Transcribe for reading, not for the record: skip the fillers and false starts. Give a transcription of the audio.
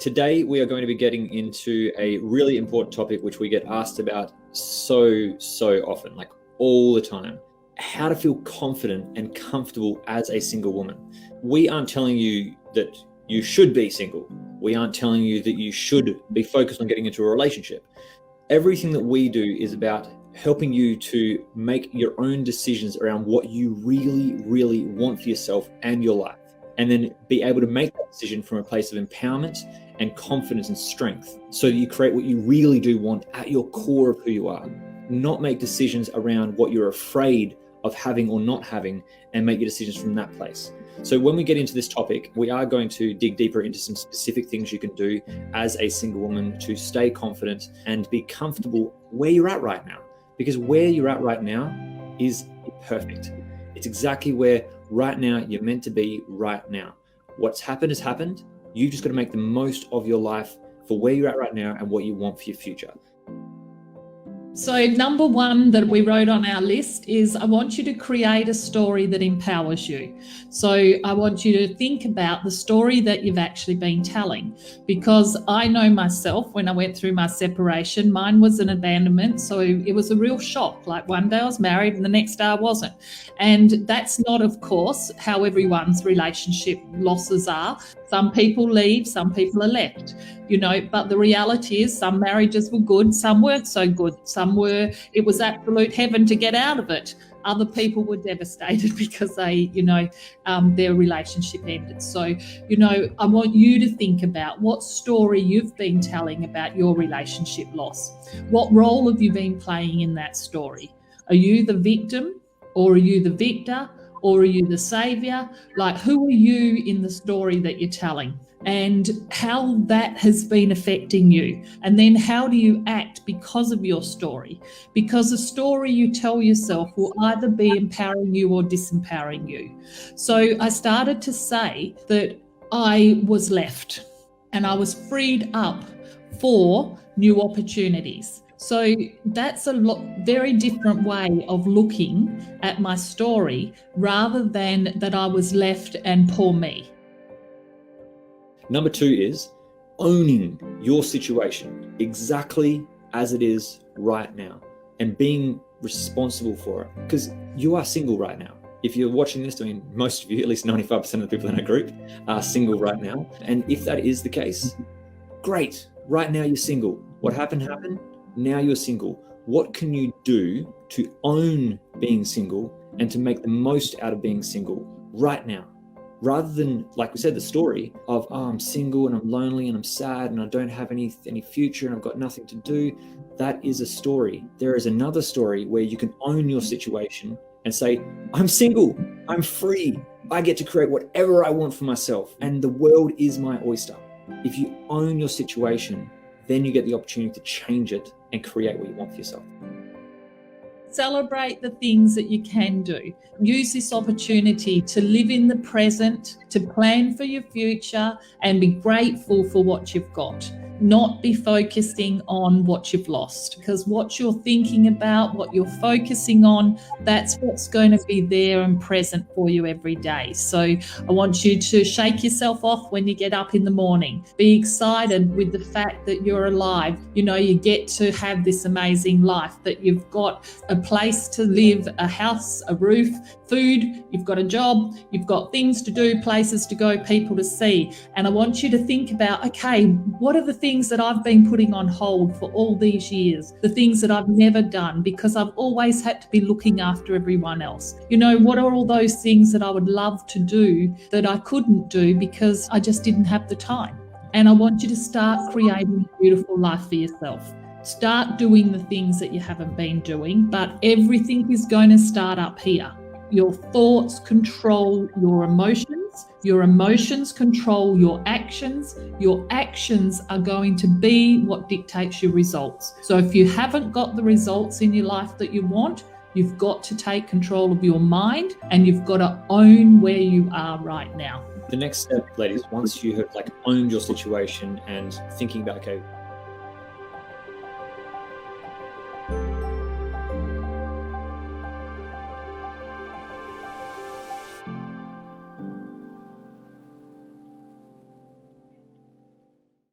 Today, we are going to be getting into a really important topic, which we get asked about so often, like all the time. How to feel confident and comfortable as a single woman. We aren't telling you that you should be single. We aren't telling you that you should be focused on getting into a relationship. Everything that we do is about helping you to make your own decisions around what you really want for yourself and your life, and then be able to make that decision from a place of empowerment and confidence and strength, so that you create what you really do want at your core of who you are. Not make decisions around what you're afraid of having or not having, and make your decisions from that place. So when we get into this topic, we are going to dig deeper into some specific things you can do as a single woman to stay confident and be comfortable where you're at right now. Because where you're at right now is perfect. It's exactly where right now you're meant to be right now. What's happened has happened. You've just got to make the most of your life for where you're at right now and what you want for your future. So number one that we wrote on our list is I want you to create a story that empowers you. So I want you to think about the story that you've actually been telling, because I know myself, when I went through my separation, mine was an abandonment. So it was a real shock. Like one day I was married and the next day I wasn't. And that's not, of course, how everyone's relationship losses are. Some people leave, some people are left, but the reality is some marriages were good, some weren't so good. It was absolute heaven to get out of it. Other people were devastated because their relationship ended. So, I want you to think about what story you've been telling about your relationship loss. What role have you been playing in that story? Are you the victim, or are you the victor? Or are you the savior? Like, who are you in the story that you're telling, and how that has been affecting you? And then how do you act because of your story? Because the story you tell yourself will either be empowering you or disempowering you. So I started to say that I was left and I was freed up for new opportunities. So that's very different way of looking at my story, rather than that I was left and poor me. Number two is owning your situation exactly as it is right now and being responsible for it, because you are single right now. If you're watching this, most of you, at least 95% of the people in our group, are single right now. And if that is the case, great. Right now you're single. What happened. Now you're single. What can you do to own being single and to make the most out of being single right now? Rather than, like we said, the story of, I'm single and I'm lonely and I'm sad and I don't have any future and I've got nothing to do. That is a story. There is another story where you can own your situation and say, I'm single, I'm free, I get to create whatever I want for myself, and the world is my oyster. If you own your situation, then you get the opportunity to change it and create what you want for yourself. Celebrate the things that you can do. Use this opportunity to live in the present, to plan for your future, and be grateful for what you've got. Not be focusing on what you've lost, because what you're thinking about, what you're focusing on, that's what's going to be there and present for you every day. So I want you to shake yourself off when you get up in the morning. Be excited with the fact that you're alive. You get to have this amazing life, that you've got a place to live, a house, a roof, food, you've got a job, you've got things to do, places to go, people to see. And I want you to think about, okay, what are the things that I've been putting on hold for all these years, the things that I've never done because I've always had to be looking after everyone else? What are all those things that I would love to do that I couldn't do because I just didn't have the time? And I want you to start creating a beautiful life for yourself. Start doing the things that you haven't been doing, but everything is going to start up here. Your thoughts control your emotions control your actions are going to be what dictates your results. So if you haven't got the results in your life that you want, you've got to take control of your mind, and you've got to own where you are right now. The next step, ladies, once you have owned your situation and thinking about, okay,